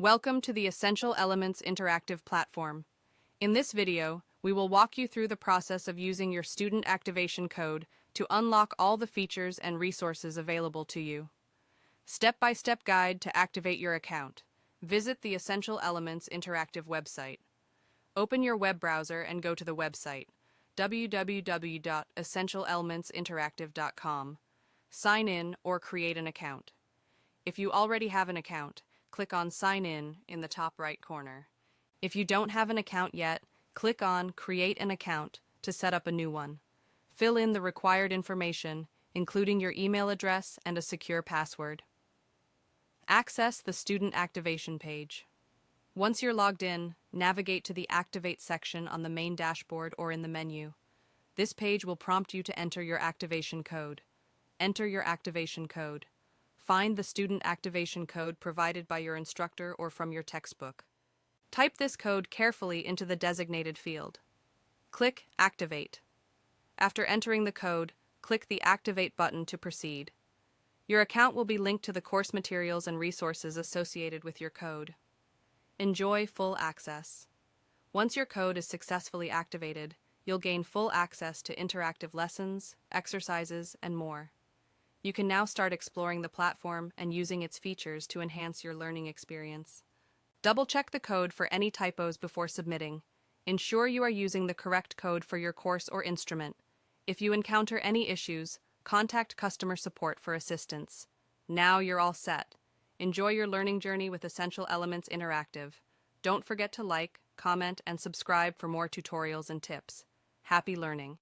Welcome to the Essential Elements Interactive Platform. In this video, we will walk you through the process of using your student activation code to unlock all the features and resources available to you. Step-by-step guide to activate your account. Visit the Essential Elements Interactive website. Open your web browser and go to the website, www.essentialelementsinteractive.com. Sign in or create an account. If you already have an account, click on Sign In the top right corner. If you don't have an account yet, click on Create an Account to set up a new one. Fill in the required information, including your email address and a secure password. Access the Student Activation page. Once you're logged in, navigate to the Activate section on the main dashboard or in the menu. This page will prompt you to enter your activation code. Enter your activation code. Find the student activation code provided by your instructor or from your textbook. Type this code carefully into the designated field. Click Activate. After entering the code, click the Activate button to proceed. Your account will be linked to the course materials and resources associated with your code. Enjoy full access. Once your code is successfully activated, you'll gain full access to interactive lessons, exercises, and more. You can now start exploring the platform and using its features to enhance your learning experience. Double-check the code for any typos before submitting. Ensure you are using the correct code for your course or instrument. If you encounter any issues, contact customer support for assistance. Now you're all set. Enjoy your learning journey with Essential Elements Interactive. Don't forget to like, comment, and subscribe for more tutorials and tips. Happy learning!